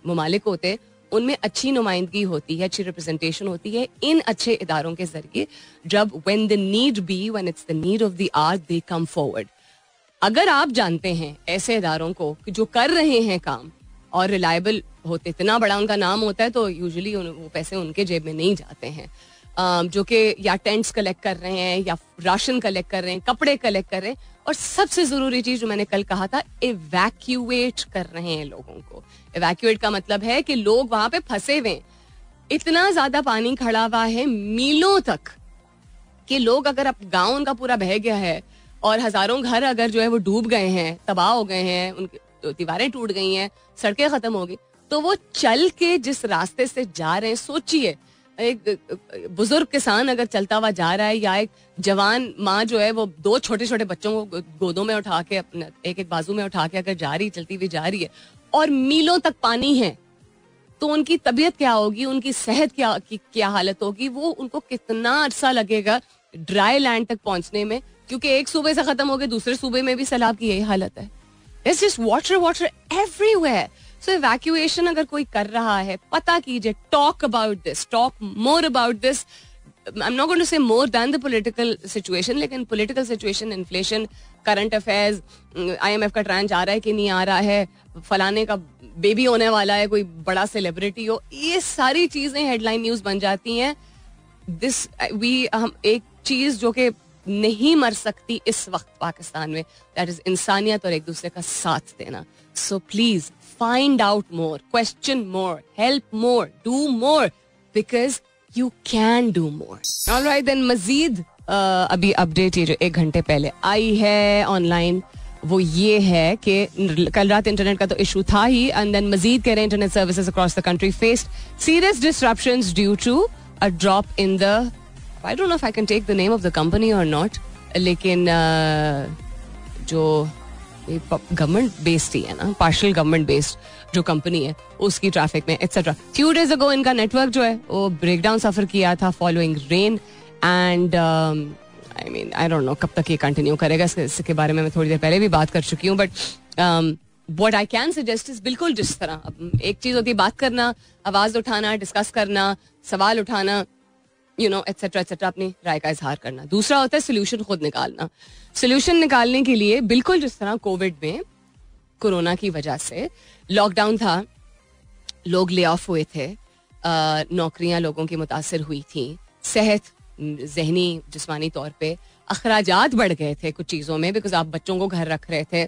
ममालिक होते हैं उनमें अच्छी नुमाइंदगी होती है, अच्छी रिप्रेजेंटेशन होती है इन अच्छे इदारों के जरिए. जब when the need be, when it's the need of the hour, they come forward. अगर आप जानते हैं ऐसे इदारों को कि जो कर रहे हैं काम और रिलायबल होते, इतना बड़ा उनका नाम होता है तो यूजुअली वो पैसे उनके जेब में नहीं जाते हैं, जो कि या टेंट्स कलेक्ट कर रहे हैं या राशन कलेक्ट कर रहे हैं, कपड़े कलेक्ट कर रहे हैं, और सबसे जरूरी चीज जो मैंने कल कहा था, इवैक्यूएट कर रहे हैं लोगों को. इवैक्यूएट का मतलब है कि लोग वहां पे फंसे हुए हैं, इतना ज्यादा पानी खड़ा हुआ है मीलों तक कि लोग, अगर अब गांव उनका पूरा बह गया है और हजारों घर अगर जो है वो डूब गए हैं, तबाह हो गए हैं, उनकी दीवारें टूट गई हैं, सड़कें खत्म हो गई, तो वो चल के जिस रास्ते से जा रहे हैं, सोचिए एक बुजुर्ग किसान अगर चलता हुआ जा रहा है, या एक जवान माँ जो है वो 2 छोटे छोटे बच्चों को गोदों में उठा के, अपने एक एक बाजू में उठा के अगर जा रही, चलती हुई जा रही है, और मीलों तक पानी है, तो उनकी तबीयत क्या होगी, उनकी सेहत क्या हालत होगी, वो उनको कितना अरसा लगेगा ड्राई लैंड तक पहुंचने में, क्योंकि एक सूबे से खत्म हो गए, दूसरे सूबे में भी सैलाब की यही हालत है. It's just water everywhere. So evacuation अगर कोई कर रहा है, पता कीजिए, talk about this, talk more about this. I am not going to say more than the political situation, लेकिन political situation, inflation, current affairs, IMF का ट्रांच आ रहा है कि नहीं आ रहा है, फलाने का बेबी होने वाला है, कोई बड़ा सेलिब्रिटी हो, ये सारी चीजें हेडलाइन न्यूज बन जाती हैं. हम एक चीज जो कि नहीं मर सकती इस वक्त पाकिस्तान में, दैट इज इंसानियत और एक दूसरे का साथ देना. So please find out more, question more, help more, do more, because you can do more. Alright then, Majeed अभी अपडेट ये जो 1 घंटे पहले आई है ऑनलाइन, वो ये है कि कल रात इंटरनेट का तो इशू था ही, एंड देन मजीद कह रहे हैं internet services across the country faced serious disruptions due to a drop in the, I don't know if I can take the name of the company or not, लेकिन जो government based ही है ना, partial government based जो company है, उसकी traffic में etcetera. Few days ago इनका network जो है वो ब्रेकडाउन सफर किया था following rain, and I mean I don't know कब तक ये कंटिन्यू करेगा, इसके बारे में मैं थोड़ी देर पहले भी बात कर चुकी हूँ. But what I can suggest is, बिल्कुल जिस तरह, अब एक चीज होती है बात करना, आवाज उठाना, डिस्कस करना, सवाल उठाना, यू नो एटसेट्रा एटसेट्रा, अपनी राय का इजहार करना. दूसरा होता है सोल्यूशन खुद निकालना. सोल्यूशन निकालने के लिए बिल्कुल जिस तरह कोविड में, कोरोना की वजह से लॉकडाउन था, लोग ले ऑफ हुए थे, नौकरियां लोगों की मुतासर हुई थी, सेहत, जहनी जिस्मानी तौर पे अखराजात बढ़ गए थे कुछ चीज़ों में, बिकॉज आप बच्चों को घर रख रहे थे,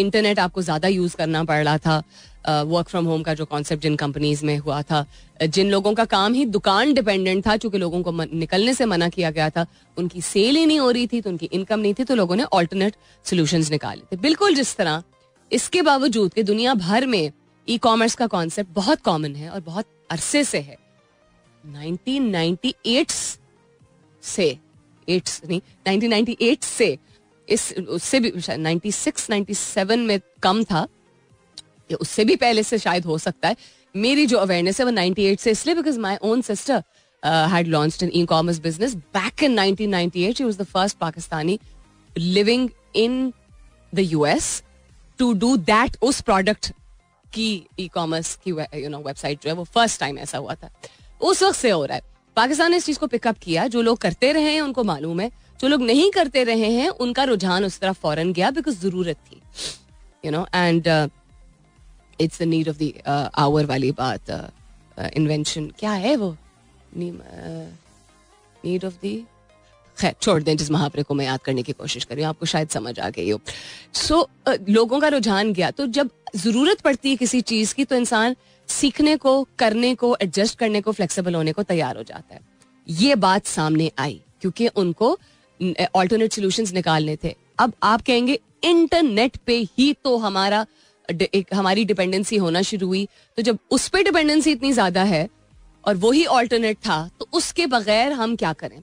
इंटरनेट आपको ज़्यादा यूज़ करना पड़ रहा था, वर्क फ्रॉम होम का जो कॉन्सेप्ट जिन कंपनीज में हुआ था, जिन लोगों का काम ही दुकान डिपेंडेंट था, चूंकि लोगों को निकलने से मना किया गया था, उनकी सेल ही नहीं हो रही थी, तो उनकी इनकम नहीं थी, तो लोगों ने ऑल्टरनेट सोल्यूशंस निकाले थे. बिल्कुल जिस तरह इसके बावजूद कि दुनिया भर में ई कॉमर्स का कॉन्सेप्ट बहुत कॉमन है और बहुत अरसे से है, 1998 से 1998 से उससे भी 96 97 में कम था, या उससे भी पहले से शायद हो सकता है. मेरी जो अवेयरनेस है वो 98 से, इसलिए because my own sister had launched an e-commerce business back in 1998. She was the first Pakistani living in the US to do that. उस प्रोडक्ट की e-commerce की वेबसाइट जो है वो फर्स्ट टाइम ऐसा हुआ था, उस वक्त से हो रहा है. पाकिस्तान ने इस चीज को पिकअप किया, जो लोग करते रहे हैं उनको मालूम है, जो लोग नहीं करते रहे हैं उनका रुझान उस तरफ फौरन गया, बिकॉज जरूरत थी, you know, and it's the need of the hour वाली बात. इन्वेंशन क्या है वो, नीड ऑफ दी, खैर छोड़ दें, जिस महावरे को मैं याद करने की कोशिश कर रही हूँ, आपको शायद समझ आ गई हो. सो लोगों का रुझान गया, तो जब जरूरत पड़ती है किसी चीज की तो इंसान सीखने को, करने को, एडजस्ट करने को, फ्लेक्सिबल होने को तैयार हो जाता है. ये बात सामने आई क्योंकि उनको ऑल्टरनेट सॉल्यूशंस निकालने थे. अब आप कहेंगे इंटरनेट पे ही तो हमारी डिपेंडेंसी होना शुरू हुई, तो जब उस पे डिपेंडेंसी इतनी ज्यादा है और वही ऑल्टरनेट था, तो उसके बगैर हम क्या करें.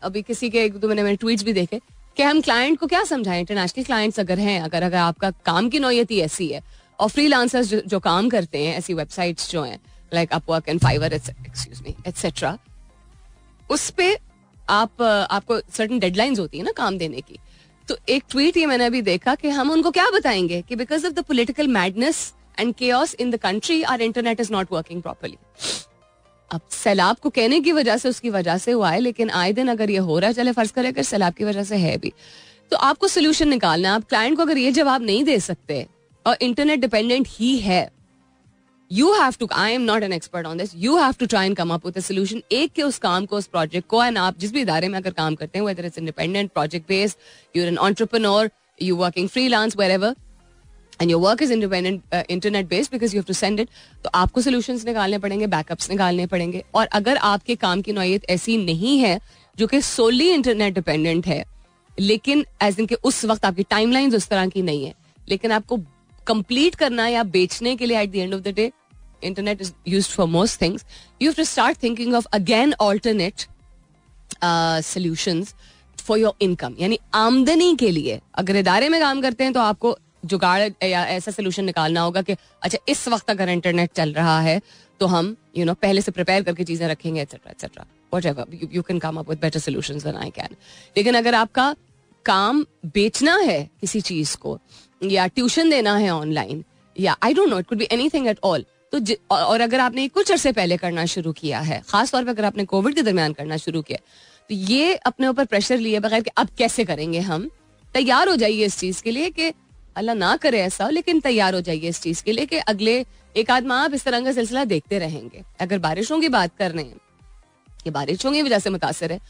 अभी किसी के 1-2 मैंने ट्वीट्स भी देखे कि हम क्लाइंट को क्या समझाएं. इंटरनेशनल क्लाइंट्स अगर हैं, अगर आपका काम की नौयत ही ऐसी है, और फ्रीलांसर्स जो काम करते हैं, ऐसी वेबसाइट्स जो हैं like Upwork and Fiverr etcetera, उस पे आपको सर्टेन डेडलाइंस होती है ना काम देने की. तो एक ट्वीट ये मैंने अभी देखा कि हम उनको क्या बताएंगे कि because of the political madness and chaos in the country our internet is not working properly. अब सैलाब को कहने की वजह से, उसकी वजह से हुआ है, लेकिन आए दिन अगर ये हो रहा है, चले फर्ज करें अगर सैलाब की वजह से है भी, तो आपको सोल्यूशन निकालना है. आप क्लाइंट को अगर ये जवाब नहीं दे सकते और इंटरनेट डिपेंडेंट ही है, you have to, I am not an expert on this, you have to try and come up with a solution. एक के उस काम को, उस प्रोजेक्ट को, एंड आप जिस भी इदारे में अगर काम करते हैं, whether it's independent, project based, you are an entrepreneur, you working freelance, wherever, and your work is independent, internet based, because you have to send it, तो आपको सोल्यूशंस निकालने पड़ेंगे, बैकअप्स निकालने पड़ेंगे. और अगर आपके काम की नौयत ऐसी नहीं है जो कि सोली इंटरनेट डिपेंडेंट है, लेकिन एज इन के उस वक्त आपकी टाइमलाइंस उस तरह की नहीं है, लेकिन आपको कंप्लीट करना या बेचने के लिए at the end of the day internet is used for most things, you have to start thinking of again alternate solutions for your income. यानी आमदनी के लिए अगर इदारे में काम करते हैं तो आपको जुगाड़ या ऐसा सोल्यूशन निकालना होगा कि अच्छा इस वक्त अगर इंटरनेट चल रहा है तो हम पहले से प्रिपेयर करके चीजें रखेंगे, etcetera etcetera, whatever, you can come up with better solutions than I can. लेकिन अगर आपका काम बेचना है किसी चीज को, या ट्यूशन देना है ऑनलाइन, या I don't know, it could be anything at all, तो और अगर आपने कुछ अरसे पहले करना शुरू किया है, खासतौर पर अगर आपने कोविड के दरमियान करना शुरू किया, तो ये अपने ऊपर प्रेशर लिए बगैर कि अब कैसे करेंगे, हम तैयार हो जाइए इस चीज के लिए कि अल्लाह ना करे ऐसा, लेकिन तैयार हो जाइए इस चीज के लिए कि अगले एक आध माह आप इस तरह का सिलसिला देखते रहेंगे. अगर बारिशों की बात कर रहे हैं कि बारिशों की वजह से मुतासर है,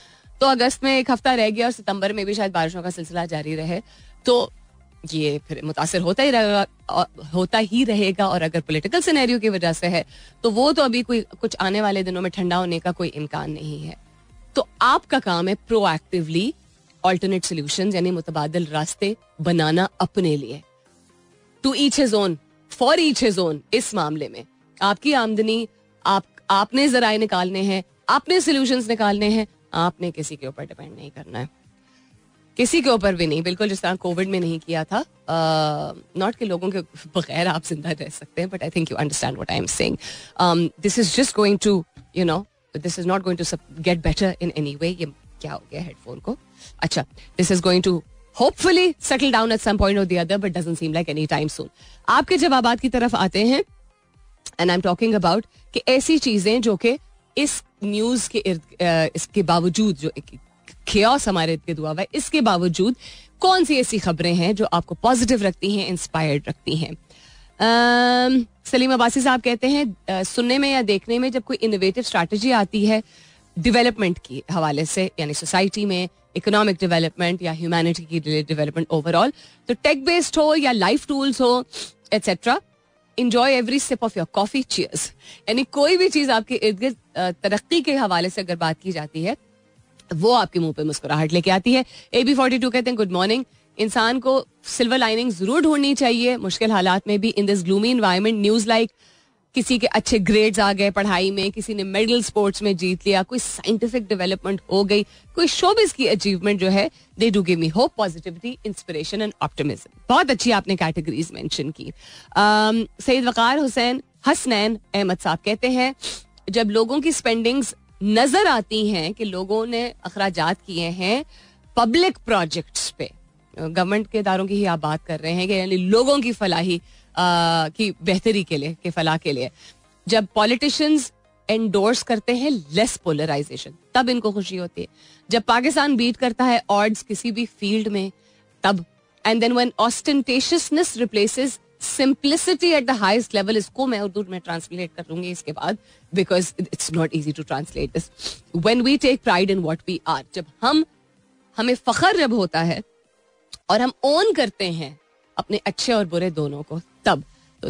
तो अगस्त में एक हफ्ता रह गया और सितंबर में भी शायद बारिशों का सिलसिला जारी रहे, तो ये फिर मुतासर होता ही रहेगा. और अगर पॉलिटिकल सिनेरियो की वजह से है तो वो तो अभी कोई कुछ आने वाले दिनों में ठंडा होने का कोई इम्कान नहीं है. तो आपका काम है प्रोएक्टिवली ऑल्टरनेट सॉल्यूशंस, यानी मुतबादिल रास्ते बनाना अपने लिए. To each his own, for each his own. इस मामले में आपकी आमदनी आपने जराए निकालने हैं, आपने सॉल्यूशंस निकालने हैं, आपने किसी के ऊपर डिपेंड नहीं करना है, किसी के ऊपर भी नहीं. बिल्कुल जिस तरह कोविड में नहीं किया था, नॉट के लोगों के बगैर आप जिंदा रह सकते हैं, but I think you understand what I am saying. This is just going to this is not going to get better in any way. ये क्या हो गया हेडफोन को? अच्छा, this is going to hopefully settle down at some point और the other, but doesn't seem like any time soon. आपके जवाबात की तरफ आते हैं, and I am talking about कि ऐसी चीजें जो कि इस न्यूज के इसके बावजूद, जो खेओस हमारे इर्द गिर्द हुआ है, इसके बावजूद कौन सी ऐसी खबरें हैं जो आपको पॉजिटिव रखती हैं, इंस्पायर्ड रखती हैं. सलीम अब्बासी साहब कहते हैं, सुनने में या देखने में जब कोई इनोवेटिव स्ट्रैटेजी आती है डेवलपमेंट की हवाले से, यानी सोसाइटी में इकोनॉमिक डेवलपमेंट या ह्यूमैनिटी की डेवलपमेंट ओवरऑल, तो टेक बेस्ड हो या लाइफ टूल्स हो etcetera, enjoy every sip of your coffee, cheers. यानी कोई भी चीज आपके इर्द गिर्द तरक्की के हवाले से अगर बात की जाती है, वो आपके मुंह पे मुस्कुराहट लेके आती है. AB42 कहते हैं, गुड मॉर्निंग. इंसान को सिल्वर लाइनिंग जरूर ढूंढनी चाहिए मुश्किल हालात में भी. In this gloomy environment, news like किसी के अच्छे ग्रेड्स आ गए पढ़ाई में, किसी ने मेडल स्पोर्ट्स में जीत लिया, कोई साइंटिफिक डेवलपमेंट हो गई, कोई शोबिस की अचीवमेंट जो है, they do give me hope, positivity, inspiration and optimism. बहुत अच्छी आपने कैटेगरीज मेंशन की. सईद वकार हुसैन हसनैन अहमद साहब कहते हैं, जब लोगों की स्पेंडिंग्स नजर आती हैं कि लोगों ने अखराजात किए हैं पब्लिक प्रोजेक्ट्स पे, गवर्नमेंट के इदारों की ही आप बात कर रहे हैं कि यानी लोगों की फलाही की बेहतरी के लिए, के फलाह के लिए, जब पॉलिटिशियंस एंडोर्स करते हैं लेस पोलराइजेशन, तब इनको खुशी होती है. जब पाकिस्तान बीट करता है ऑड्स किसी भी फील्ड में, तब. And then when ostentatiousness replaces simplicity at the highest level. इसको मैं उर्दू में ट्रांसलेट कर लूंगी इसके बाद, because it's not easy to translate this. When we take pride in what we are, जब हमें फख्र जब होता है और हम ओन करते हैं अपने अच्छे और बुरे दोनों को,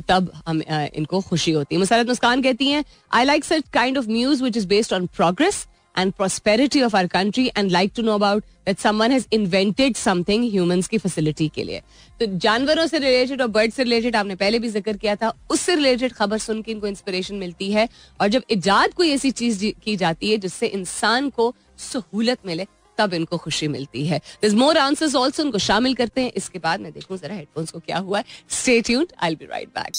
तब हम इनको खुशी होती है. मुसरत मुस्कान कहती हैं, I like such kind of news which is based on progress and prosperity of our country and like to know about that someone has invented something humans की facility के लिए. तो जानवरों से रिलेटेड और बर्ड से रिलेटेड आपने पहले भी जिक्र किया था, उससे रिलेटेड खबर सुन के इनको इंस्पिरेशन मिलती है. और जब इजाद कोई ऐसी चीज की जाती है जिससे इंसान को सहूलत मिले, तब इनको खुशी मिलती है. There's more answers also, उनको शामिल करते हैं. इसके बाद मैं देखूं जरा हेडफोन्स को क्या हुआ है. Stay tuned, I'll be right back.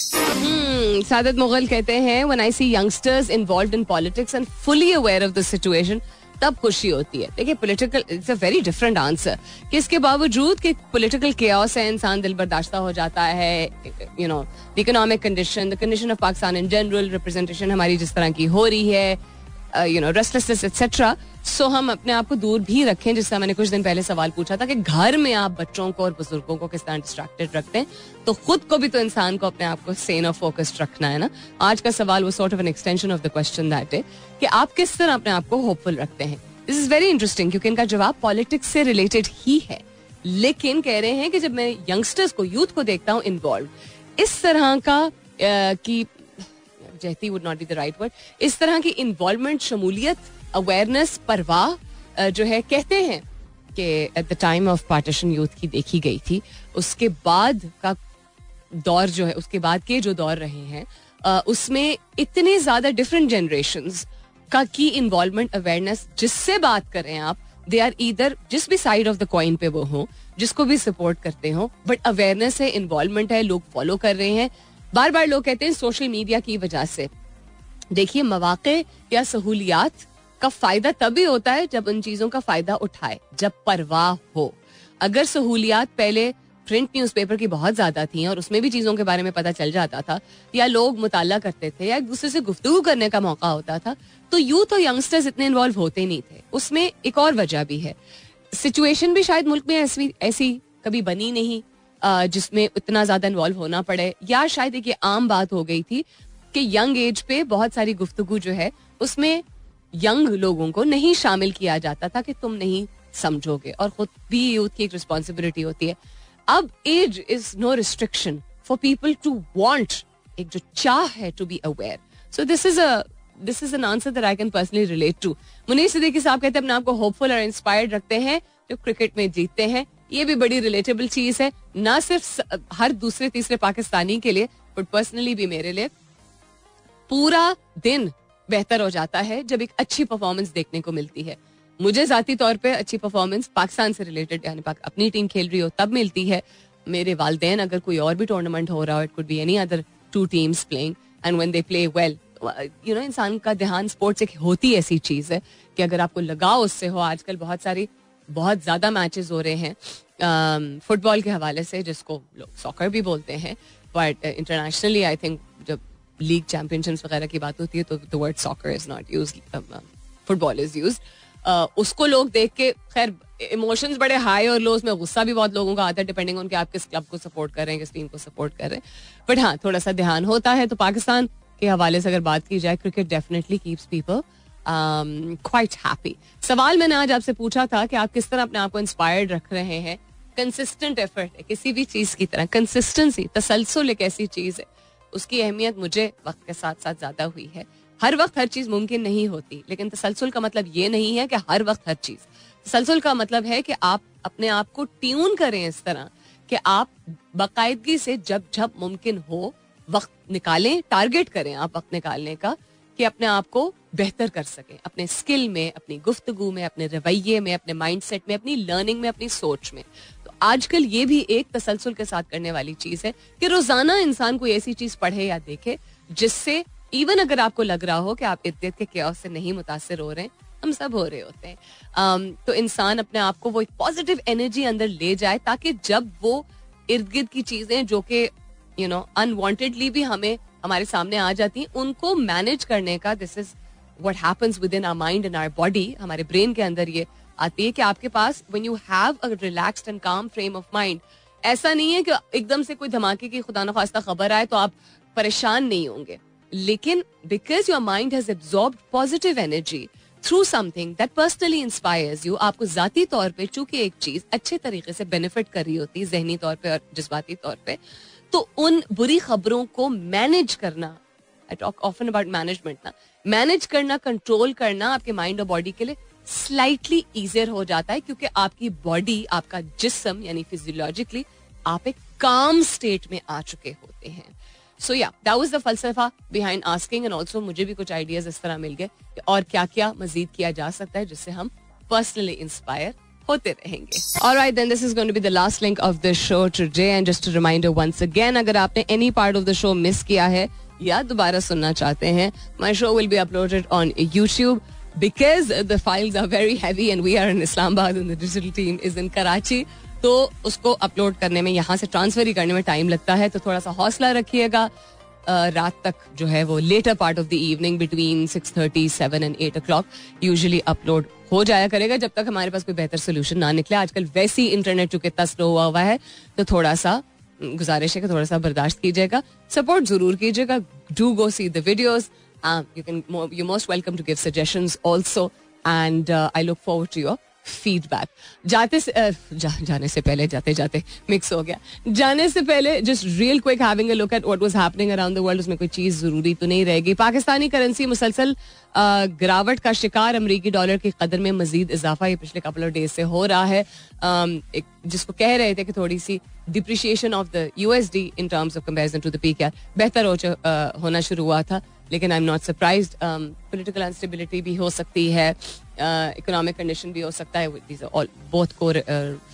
सादत मुगल कहते हैं, when I see youngsters involved in politics and fully aware of the situation, तब खुशी होती है. देखिए, political, it's a very different answer कि इसके बावजूद कि पॉलिटिकल केओस है, इंसान दिल बर्दाश्ता हो जाता है. You know, the economic condition, the condition of Pakistan in general, representation हमारी जिस तरह की हो रही है, रेस्टलेसनेस एक्सेट्रा. सो हम अपने आप को दूर भी रखें, जिसका मैंने कुछ दिन पहले सवाल पूछा था कि घर में आप बच्चों को और बुजुर्गों को किस तरह डिस्ट्रैक्टेड रखते हैं, तो खुद को भी तो इंसान को अपने आप को सेन और फोकस्ड रखना है ना. आज का सवाल वो sort of an extension of the question that है कि आप किस तरह अपने आप को होपफुल रखते हैं. दिस इज वेरी इंटरेस्टिंग क्योंकि इनका जवाब पॉलिटिक्स से रिलेटेड ही है, लेकिन कह रहे हैं कि जब मैं यंगस्टर्स को, यूथ को देखता हूँ इन्वॉल्व इस तरह का कि जहती would not be the right word, इस तरह की इन्वॉल्वमेंट, शमूलियत, अवेयरनेस, परवाह जो है, कहते हैं कि at the time of partition youth की देखी गई थी. उसके बाद का दौर जो है, उसके बाद के जो दौर रहे हैं उसमें इतने ज्यादा डिफरेंट जनरेशंस का की इन्वॉल्वमेंट, अवेयरनेस, जिससे बात करें आप, दे आर ईदर जिस भी साइड ऑफ द कॉइन पे वो हो, जिसको भी सपोर्ट करते हो, बट अवेयरनेस है, इन्वॉल्वमेंट है, लोग फॉलो कर रहे हैं. बार बार लोग कहते हैं सोशल मीडिया की वजह से. देखिए, मौके या सहूलियात का फायदा तभी होता है जब उन चीजों का फायदा उठाए, जब परवाह हो. अगर सहूलियात पहले प्रिंट न्यूज़पेपर की बहुत ज्यादा थी और उसमें भी चीजों के बारे में पता चल जाता था, या लोग मुताला करते थे, या एक दूसरे से गुफ्तगू करने का मौका होता था, तो यूथ और यंगस्टर्स इतने इन्वॉल्व होते नहीं थे. उसमें एक और वजह भी है, सिचुएशन भी शायद मुल्क में ऐसी कभी बनी नहीं जिसमें इतना ज्यादा इन्वॉल्व होना पड़े, या शायद एक ये आम बात हो गई थी कि यंग एज पे बहुत सारी गुफ्तगू जो है उसमें यंग लोगों को नहीं शामिल किया जाता था कि तुम नहीं समझोगे, और खुद भी यूथ की एक रिस्पॉन्सिबिलिटी होती है. अब age is no restriction for people to want, एक जो चाह है to be aware. So this is an answer that I can personally relate to. Munir Siddiqui sahab कहते हैं अपने आप को होपफुल और इंस्पायर्ड रखते हैं जो क्रिकेट में जीतते हैं. ये भी बड़ी रिलेटेबल चीज है, ना सिर्फ हर दूसरे तीसरे पाकिस्तानी के लिए, बट पर्सनली भी मेरे लिए. पूरा दिन बेहतर हो जाता है जब एक अच्छी परफॉर्मेंस देखने को मिलती है. मुझे जाती तौर पे अच्छी परफॉर्मेंस पाकिस्तान से रिलेटेड, यानी अपनी टीम खेल रही हो तब मिलती है. मेरे वालिदैन अगर कोई और भी टूर्नामेंट हो रहा हो, it could be any other two teams playing, and when they play well, इंसान का ध्यान, स्पोर्ट्स एक होती ऐसी चीज है कि अगर आपको लगाव उससे हो. आजकल बहुत ज्यादा मैचेस हो रहे हैं फुटबॉल के हवाले से, जिसको लोग सॉकर भी बोलते हैं, बट इंटरनेशनली आई थिंक जब लीग चैंपियनशिप्स वगैरह की बात होती है तो the word soccer is not used, football is used. उसको लोग देख के, खैर इमोशंस बड़े हाई और लो, उसमें गुस्सा भी बहुत लोगों का आता है, डिपेंडिंग ऑन कि आप किस क्लब को सपोर्ट कर रहे हैं, किस टीम को सपोर्ट कर रहे हैं. बट हाँ, थोड़ा सा ध्यान होता है. तो पाकिस्तान के हवाले से अगर बात की जाए, cricket definitely keeps people quite happy. सवाल मैंने आज आपसे पूछा था कि आप किस तरह अपने आप को इंस्पायर्ड रख रहे हैं. कंसिस्टेंट एफर्ट है किसी भी चीज की तरह, कंसिस्टेंसी, तसलसल एक ऐसी चीज है, उसकी अहमियत मुझे वक्त के साथ साथ ज्यादा हुई है. हर वक्त हर चीज मुमकिन नहीं होती, लेकिन तसलसल का मतलब ये नहीं है कि हर वक्त हर चीज. तसलसल का मतलब है कि आप अपने आप को ट्यून करें इस तरह कि आप बाकायदगी से जब जब मुमकिन हो वक्त निकालें, टारगेट करें आप वक्त निकालने का, कि अपने आप को बेहतर कर सकें, अपने स्किल में, अपनी गुफ्तगू में, अपने रवैये में, अपने माइंडसेट में, अपनी लर्निंग में, अपनी सोच में. तो आजकल ये भी एक तसलसल के साथ करने वाली चीज है कि रोजाना इंसान कोई ऐसी चीज पढ़े या देखे जिससे इवन अगर आपको लग रहा हो कि आप इर्द गिर्द के chaos से नहीं मुतासिर हो रहे हैं, हम सब हो रहे होते हैं, तो इंसान अपने आप को वो एक पॉजिटिव एनर्जी अंदर ले जाए, ताकि जब वो इर्द गिर्द की चीजें जो कि अनवांटेडली भी हमें हमारे सामने आ जाती हैं, उनको मैनेज करने का, this is what happens within our mind and our body, हमारे ब्रेन के अंदर ये आती है कि आपके पास when you have a relaxed and calm frame of mind, ऐसा नहीं है कि एकदम से कोई धमाके की खुदा न खास्ता खबर आए तो आप परेशान नहीं होंगे, लेकिन because your mind has absorbed positive energy through something that personally inspires you, आपको जाती तौर पे चूंकि एक चीज अच्छे तरीके से बेनिफिट कर रही होती है जहनी तौर पे और जज्बाती तौर पे, तो उन बुरी खबरों को मैनेज करना, I talk often about management ना, मैनेज करना, कंट्रोल करना आपके माइंड और बॉडी के लिए स्लाइटली इजियर हो जाता है, क्योंकि आपकी बॉडी, आपका जिस्म यानी फिजियोलॉजिकली आप एक काम स्टेट में आ चुके होते हैं. So yeah that was the फलसफा बिहाइंड आस्किंग, एंड ऑल्सो मुझे भी कुछ आइडियाज इस तरह मिल गए कि और क्या क्या मजीद किया जा सकता है जिससे हम पर्सनली इंस्पायर होते रहेंगे. Alright, then this is going to be the last link of the show today, and just a reminder once again, अगर आपने any part of the show miss किया है या दोबारा सुनना चाहते हैं, my show will be uploaded on YouTube because the files are very heavy and we are in Islamabad and the digital team is in Karachi. तो उसको upload करने में, यहाँ से ट्रांसफर ही करने में टाइम लगता है, तो थोड़ा सा हौसला रखिएगा. रात तक जो है वो later part of the evening between 6:30, 7 and 8 o'clock usually upload हो जाया करेगा, जब तक हमारे पास कोई बेहतर सोल्यूशन ना निकले. आजकल वैसी इंटरनेट जो कितना स्लो हुआ है, तो थोड़ा सा गुजारिश है कि थोड़ा सा बर्दाश्त कीजिएगा, सपोर्ट जरूर कीजिएगा. Do go see the videos. You most welcome to give suggestions also, and I look forward to your feedback. जाने से पहले जाते मिक्स हो गया. जाने से पहले just real quick having a look at what was happening around the world. उसमें कोई चीज जरूरी तो नहीं रहेगी. पाकिस्तानी करेंसी मुसलसल गिरावट का शिकार. अमरीकी डॉलर की कदर में मजीद इजाफा ये पिछले कपल ऑफ डेज से हो रहा है. एक जिसको कह रहे थे कि थोड़ी सी depreciation of the USD in terms of comparison to the PKR बेहतर होना शुरू हुआ था, लेकिन I am not surprised. Political instability भी हो सकती है, इकोनॉमिक कंडीशन भी हो सकता है. These are all both core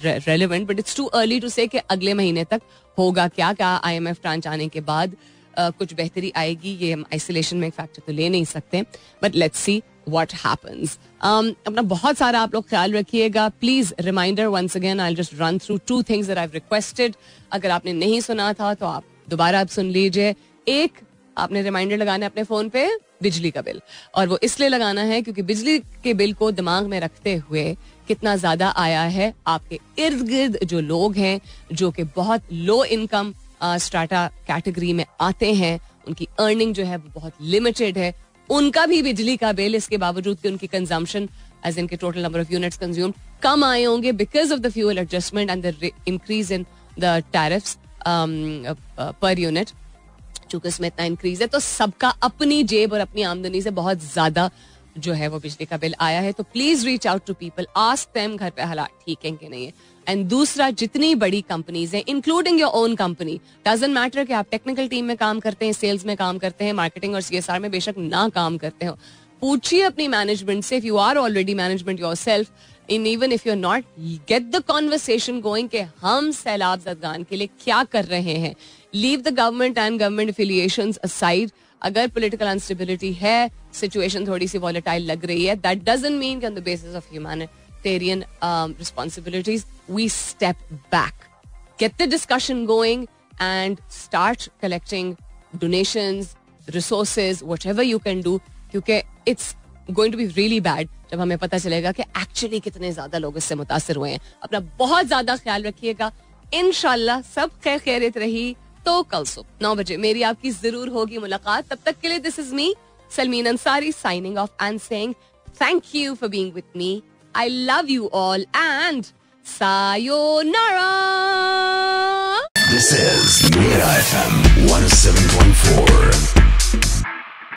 relevant, but it's too early to say कि अगले महीने तक होगा क्या. IMF ट्रांच आने के बाद कुछ बेहतरी आएगी, ये हम आइसोलेशन में एक फैक्टर तो ले नहीं सकते, but let's see what happens. अपना बहुत सारा आप लोग ख्याल रखिएगा. Please reminder once again, I just run through 2 things that I have requested. अगर आपने नहीं सुना था तो आप दोबारा सुन लीजिए. एक, आपने रिमाइंडर लगाना है अपने फोन पे बिजली का बिल, और वो इसलिए लगाना है क्योंकि बिजली के बिल को दिमाग में रखते हुए कितना ज्यादा आया है. आपके इर्द गिर्द जो लोग हैं जो कि बहुत लो इनकम स्ट्राटा कैटेगरी में आते हैं, उनकी अर्निंग जो है वो बहुत लिमिटेड है, उनका भी बिजली का बिल, इसके बावजूद कि उनकी कंजम्पशन एज इनके total number of units consumed कम आए होंगे because of the fuel adjustment and the increase in the tariffs per unit. चूंकि इसमें इतना इंक्रीज है तो सबका अपनी जेब और अपनी आमदनी से बहुत ज्यादा जो है वो बिजली का बिल आया है. तो please reach out to people, ask them घर पे हालात ठीक है कि नहीं है. एंड दूसरा, जितनी बड़ी कंपनीज हैं including your own company, doesn't matter कि आप टेक्निकल टीम में काम करते हैं, सेल्स में काम करते हैं, मार्केटिंग और CSR में बेशक ना काम करते हो, पूछिए अपनी मैनेजमेंट से. If you are already management yourself, in even if you are not, get the conversation going कि हम सैलाब ज़दगान के लिए क्या कर रहे हैं. Leave the government and government affiliations aside. अगर पॉलिटिकल अनस्टेबिलिटी है, सिचुएशन थोड़ी सी वॉलेटाइल लग रही है, दैट डजंट मीन कि on the basis of humanitarian responsibilities we step back. Get the discussion going and start collecting donations, resources, whatever you can do, क्योंकि it's going to be really bad जब हमें पता चलेगा कि actually कितने ज्यादा लोग इससे मुतासिर हुए हैं. अपना बहुत ज्यादा ख्याल रखिएगा. इंशाल्लाह सब खैरियत रही तो कल सुबह 9 बजे मेरी आपकी जरूर होगी मुलाकात. तब तक के लिए this is me Salmeen Ansari signing off and saying thank you for being with me. I love you all and sayonara. This is Mira FM 107.4.